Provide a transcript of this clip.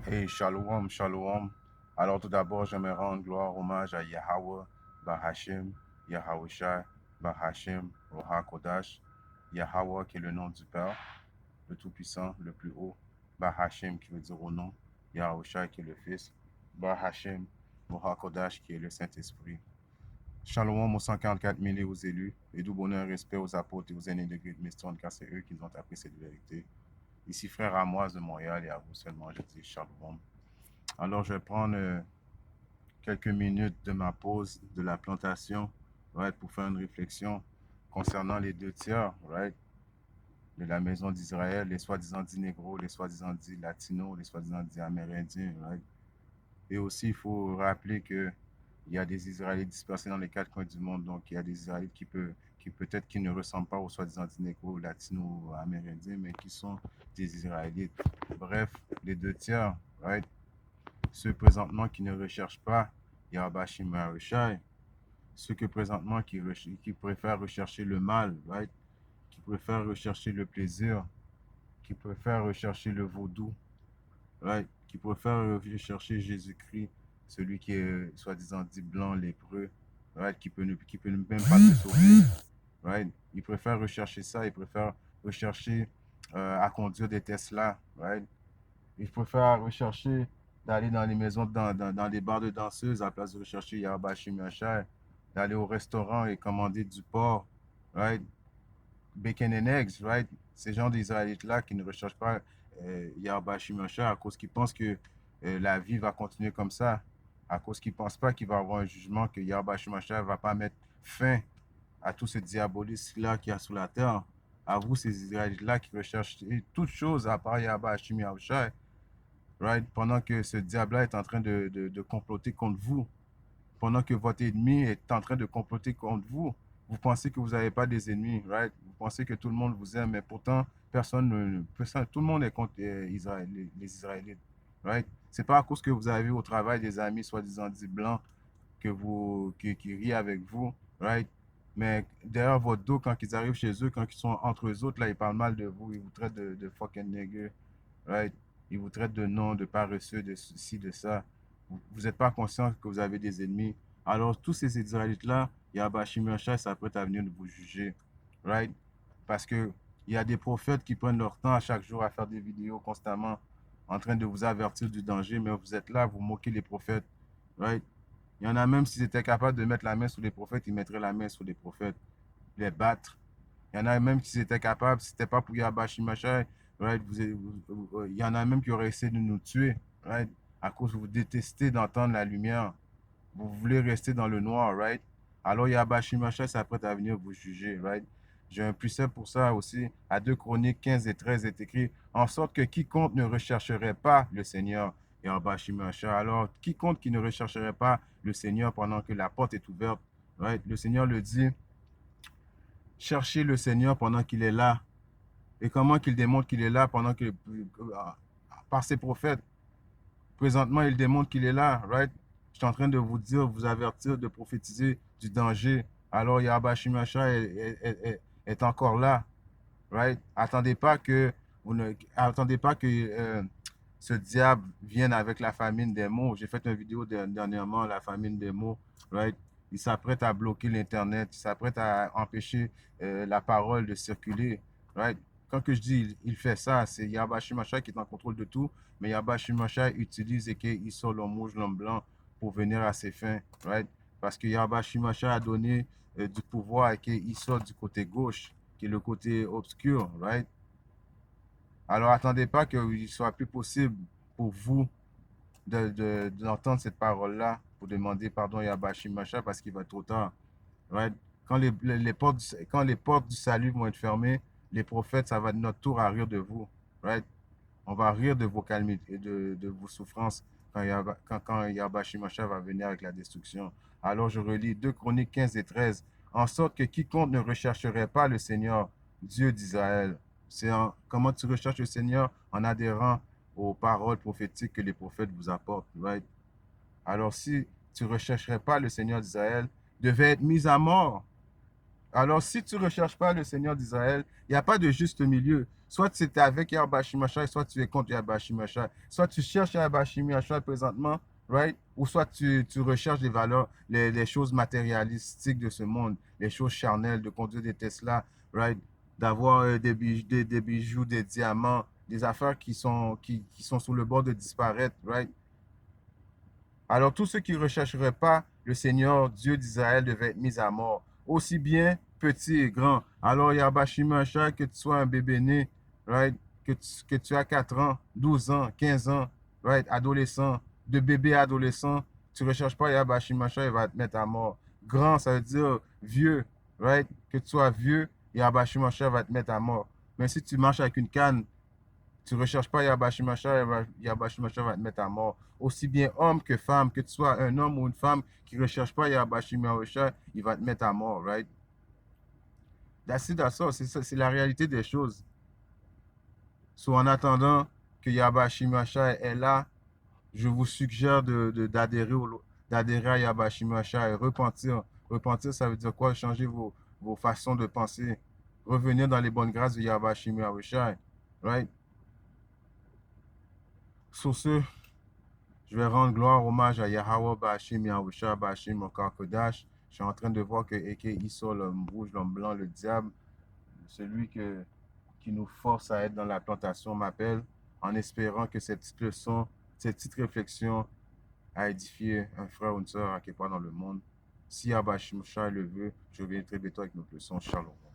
Hey, shalom, shalom. Alors tout d'abord, j'aimerais rendre gloire, hommage à Yahweh, Bahashim, Yahawashi, Bahashim, Roha Kodash, Yahweh qui est le nom du Père, le Tout-Puissant, le plus haut, Bahashim qui veut dire au nom, Yahawashi qui est le Fils, Bahashim, Roha Kodash qui est le Saint-Esprit. Shalom aux 144 000 et aux élus, et du bonheur et respect aux apôtres et aux aînés de Great car c'est eux qui nous ont appris cette vérité. Ici, frère Amoise de Montréal, et à vous seulement, je dis shalom. Alors, je vais prendre quelques minutes de ma pause de la plantation, right, pour faire une réflexion concernant les deux tiers, right, de la maison d'Israël, les soi-disant dits négros, les soi-disant dits latinos, les soi-disant dits amérindiens, right. Et aussi, il faut rappeler que il y a des Israélites dispersés dans les quatre coins du monde, donc il y a des Israélites qui peut-être qui ne ressemblent pas aux soi-disant dits négros, latinos, amérindiens, mais qui sont des Israélites. Bref, les deux tiers, right, ceux présentement qui ne recherchent pas Yahbashim Marushai, ceux que présentement qui préfèrent rechercher le mal, right? Qui préfèrent rechercher le plaisir, qui préfèrent rechercher le vaudou, right? Qui préfèrent rechercher Jésus-Christ, celui qui est soi-disant dit blanc, lépreux, right? Qui peut même pas te sauver, right? Ils préfèrent rechercher ça, ils préfèrent rechercher à conduire des Tesla, right? Il faut faire rechercher d'aller dans les maisons, dans les bars de danseuses à la place de rechercher Yahbashim Yashai, d'aller au restaurant et commander du porc, right? Bacon and eggs, right? Ces gens d'Israélites-là qui ne recherchent pas Yahbashim Yashai à cause qu'ils pensent que la vie va continuer comme ça, à cause qu'ils ne pensent pas qu'il va y avoir un jugement, que Yahbashim Yashai ne va pas mettre fin à tout ce diabolisme-là qu'il y a sous la terre. À vous, ces Israélites-là qui recherchent toutes choses à part Yahbashim Yashai, right? Pendant que ce diable-là est en train de comploter contre vous, pendant que votre ennemi est en train de comploter contre vous, vous pensez que vous n'avez pas des ennemis, right? Vous pensez que tout le monde vous aime, mais pourtant, tout le monde est contre Israël, les Israélites, right? C'est pas à cause que vous avez au travail des amis soi-disant dits blancs qui rient avec vous, right? Mais derrière votre dos, quand ils arrivent chez eux, quand ils sont entre eux autres, là, ils parlent mal de vous, ils vous traitent de fucking nigger, right? Ils vous traitent de non, de paresseux, de ceci, de ça. Vous n'êtes pas conscient que vous avez des ennemis. Alors, tous ces Israélites-là, Yahbashim Yashai s'apprête à venir vous juger, right? Parce que il y a des prophètes qui prennent leur temps à chaque jour à faire des vidéos constamment en train de vous avertir du danger, mais vous êtes là, vous moquez les prophètes, right? Il y en a même, s'ils étaient capables de mettre la main sur les prophètes, ils mettraient la main sur les prophètes, les battre. Il y en a même qui étaient capables, si ce n'était pas pour Yabashi Machai, right, il y en a même qui auraient essayé de nous tuer, right, à cause que vous détestez d'entendre la lumière. Vous voulez rester dans le noir, right? Alors Yabashi Machai s'apprête à venir vous juger, right? J'ai un précepte pour ça aussi. À 2 Chroniques 15 et 13 est écrit, en sorte que quiconque ne rechercherait pas le Seigneur, Yabashi Machai. Alors, quiconque qui ne rechercherait pas le Seigneur pendant que la porte est ouverte, right? Le Seigneur le dit, cherchez le Seigneur pendant qu'il est là. Et comment qu'il démontre qu'il est là pendant que, par ses prophètes, présentement, il démontre qu'il est là, right? Je suis en train de vous dire, vous avertir, de prophétiser du danger. Alors, Yahbashim est encore là, right? Attendez pas que ce diable vienne avec la famine des mots. J'ai fait une vidéo dernièrement, la famine des mots, right? Il s'apprête à bloquer l'Internet, il s'apprête à empêcher la parole de circuler, right? Quand que je dis il fait ça, c'est Yahbashim qui est en contrôle de tout, mais Yahbashim utilise et qu'il sort l'homme rouge, l'homme blanc pour venir à ses fins, right? Parce que Yahbashim a donné du pouvoir et qu'il sort du côté gauche, qui est le côté obscur, right? Alors, attendez pas qu'il soit plus possible pour vous d'entendre cette parole-là pour demander pardon à Yahbashim parce qu'il va être trop tard, right? Quand les portes du salut vont être fermées, les prophètes, ça va être notre tour à rire de vous, right? On va rire de vos calamités et de vos souffrances quand Yahbashim va venir avec la destruction. Alors, je relis 2 Chroniques 15 et 13. En sorte que quiconque ne rechercherait pas le Seigneur, Dieu d'Israël. Comment tu recherches le Seigneur en adhérant aux paroles prophétiques que les prophètes vous apportent, right? Alors, si tu ne rechercherais pas le Seigneur d'Israël, devait être mis à mort. Alors, si tu ne recherches pas le Seigneur d'Israël, il n'y a pas de juste milieu. Soit tu es avec Yahweh Shimashai, soit tu es contre Yahweh Shimashai. Soit tu cherches Yahweh Shimashai présentement, right? Ou soit tu recherches les valeurs, les choses matérialistiques de ce monde, les choses charnelles, de conduire des Tesla, right? D'avoir des bijoux, des diamants, des affaires qui sont sur le bord de disparaître, right? Alors tous ceux qui ne rechercheraient pas le Seigneur, Dieu d'Israël, devaient être mis à mort, aussi bien petits et grands. Alors Yabashimashai, que tu sois un bébé né, right? Que tu as 4 ans, 12 ans, 15 ans, right? Adolescent, de bébé à adolescent, tu ne recherches pas Yabashimashai, il va te mettre à mort. Grand, ça veut dire vieux, right? Que tu sois vieux, Yabashimashai va te mettre à mort. Mais si tu marches avec une canne, tu ne recherches pas Yabashimashai, Yabashimashai va te mettre à mort. Aussi bien homme que femme, que tu sois un homme ou une femme qui ne recherche pas Yabashimashai, il va te mettre à mort, right? That's it, that's all. C'est la réalité des choses. So, en attendant que Yabashimashai est là, je vous suggère d'adhérer à Yabashimashai, repentir. Repentir, ça veut dire quoi? Changer vos façons de penser. Revenir dans les bonnes grâces de Yabashimashai, right? Sur ce, je vais rendre gloire, hommage à Yahweh Bashim, Yahusha Bashim, encore Kodash. Je suis en train de voir que Eke Iso, l'homme rouge, l'homme blanc, le diable, celui qui nous force à être dans la tentation, m'appelle, en espérant que cette petite leçon, cette petite réflexion a édifié un frère ou une soeur à quelque part dans le monde. Si Abashim Shah le veut, je reviens très bientôt avec notre leçon. Shalom.